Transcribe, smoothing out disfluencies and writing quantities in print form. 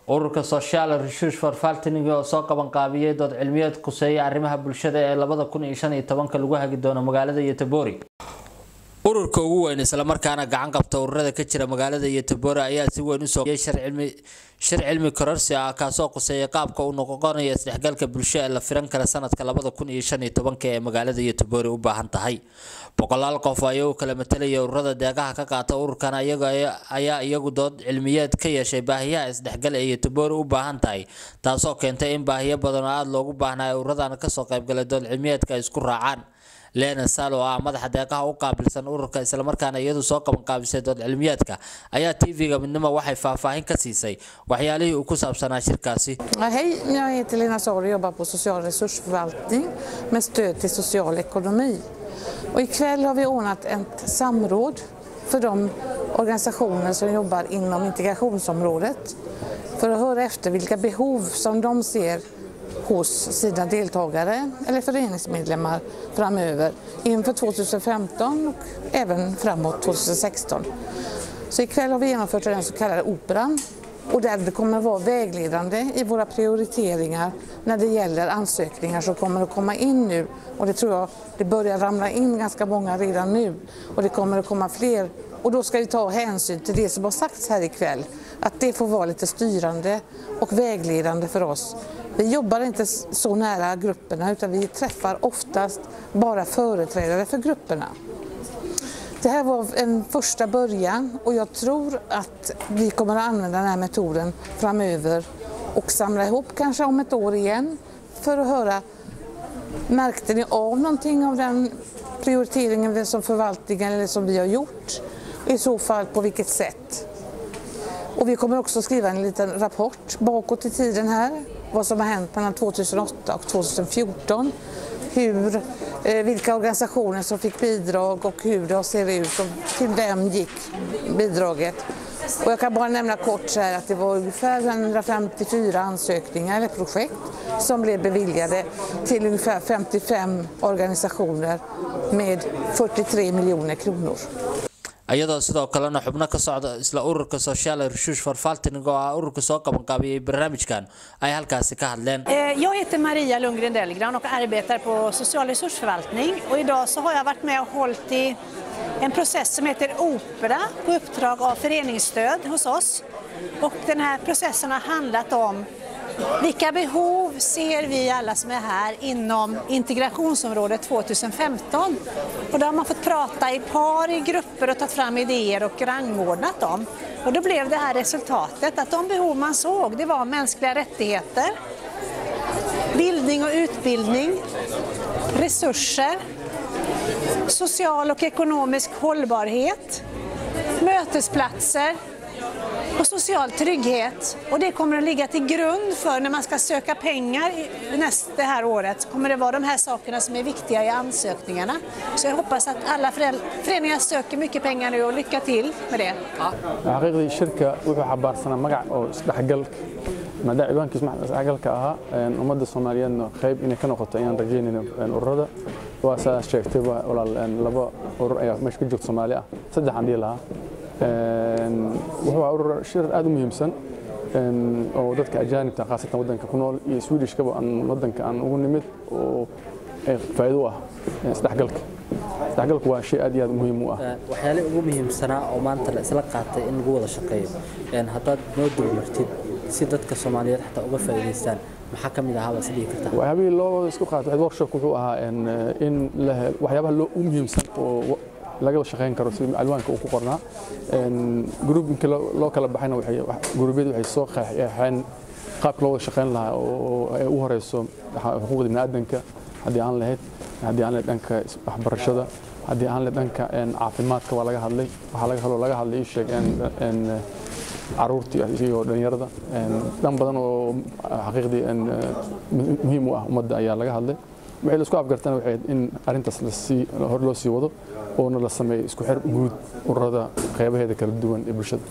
ururka Social Research for Faltering oo soo qaban qaabiyay dood cilmiyeed kuseeya arrimaha bulshada ee 2015 lagu hagi doono magaalada Göteborg. ururka ugu weyn isla markaana gacan qabta ururada ka jira magaalada Göteborg ayaa si weyn u soo shir cilmi kororsi ah kaasoo quseeya qaabka uu noqonayo isdhexgalka bulshada la firan kara sanadka 2015 ee magaalada Göteborg u baahan tahay. boqolaal qof ayaa kala matalaya ururada deegaha ka qaata ururkan ayaa iyagu dood cilmiyeed ka yeeshay baahiyaha isdhexgal ee Göteborg u baahan tahay, taasoo keentay in baahiyo badan aad loogu baahnayo ururadan ka soo qayb galay dood cilmiyeedka isku raacaan. Lena Salo ah madaxa deeqaha u qaabilsan ururka isla markaana iyadu soo qaban qaabisay dood cilmiyeedka ayaa TV-ga midnimo waxay faahfaahin ka siisay waxyaalihii uu ku saabsanaa shirkaasi. Hej, jag heter Lena Salo och jobbar på social resursförvaltning med stöd till social ekonomi. Och ikväll har vi ordnat ett samråd för de organisationer som jobbar inom integrationsområdet för att höra efter vilka behov som de ser hos sina deltagare eller föreningsmedlemmar framöver inför 2015 och även framåt 2016. Så ikväll har vi genomfört den så kallade operan och där det kommer att vara vägledande i våra prioriteringar när det gäller ansökningar som kommer att komma in nu, och det tror jag det börjar ramla in ganska många redan nu och det kommer att komma fler, och då ska vi ta hänsyn till det som har sagts här ikväll, att det får vara lite styrande och vägledande för oss. Vi jobbar inte så nära grupperna utan vi träffar oftast bara företrädare för grupperna. Det här var en första början och jag tror att vi kommer att använda den här metoden framöver och samla ihop kanske om ett år igen för att höra, märkte ni av någonting av den prioriteringen som förvaltningen eller som vi har gjort? I så fall på vilket sätt? Och vi kommer också skriva en liten rapport bakåt i tiden här, vad som har hänt mellan 2008 och 2014, vilka organisationer som fick bidrag och hur det ser ut och till vem gick bidraget. Och jag kan bara nämna kort så här att det var ungefär 154 ansökningar eller projekt som blev beviljade till ungefär 55 organisationer med 43 miljoner kronor. ayadoo sidoo kalena xubno ka socda isla ururka Social Research for Faltering oo ururka soo qaban qaabiyay barnaamijkan ay halkaas ka hadleen. Jag heter Maria Lundgren Delgran och arbetar på social resursförvaltning, och idag så har jag varit med och hållit i en process som heter Opera på uppdrag av föreningsstöd hos oss, och den här processen har handlat om vilka behov ser vi alla som är här inom integrationsområdet 2015? Och då har man fått prata i par, i grupper och tagit fram idéer och rangordnat dem. Och då blev det här resultatet att de behov man såg, det var mänskliga rättigheter, bildning och utbildning, resurser, social och ekonomisk hållbarhet, mötesplatser och social trygghet. Och det kommer att ligga till grund för när man ska söka pengar det här året. Kommer det vara de här sakerna som är viktiga i ansökningarna. Så jag hoppas att alla föreningar söker mycket pengar nu, och lycka till med det. حقيقي الشركة وحنا حبارسنا مقع أو استحقلك ما داعي بانك اسمح استحقلك ومدة الصوماليين خيب إن كانوا قطعين رجين إن الرده وأساس شيكتبه ولا لبا مش كجوت صومالية صدق عندي لها وهو شير آدم مهمسن oo dadka ajaanibta qaasatan wadanka ku nool iyo Swedish kaba aan wadanka aan ugu nimid oo faa'iido ah isdhexgalku waa shay aad iyo aad muhiim u ah. waxyaalo ugu muhiimsanaa oo maanta la isla qaatay in lagu wada shaqeeyo haddaad noo dulmartid si dadka Soomaaliyeed xataa uga faa'iideystaan maxaa ka mid ah haba sidii kartaa waxyaabihii loo isku qaatay workshop wuxuu ahaa in waxyaabaha loo muhiimsan oo laga shaqeyn karo si alwaanka uu ku qornaa group inta loo kala baxayna waxay gruubyadu waxay soo qeexeen qaabka loo shaqeyn lahaa oo ay u horeyso xuquuqda bini'aadanka haddii aan lahayd dhanka waxbarashada, haddii aan lahayd dhanka caafimaadka waa laga hadlay, waxaa laga hadlay sheegeen caruurtii iyo dhalinyarada dhan badan oo xaqiiqdii muhiim u ah ummadda ayaa laga hadlay. wixii la isku afgartana waxay in arintaas hor loo sii wado oo la sameeyo isku xir guud ururada qaybaheeda kala duwan ee bulshada.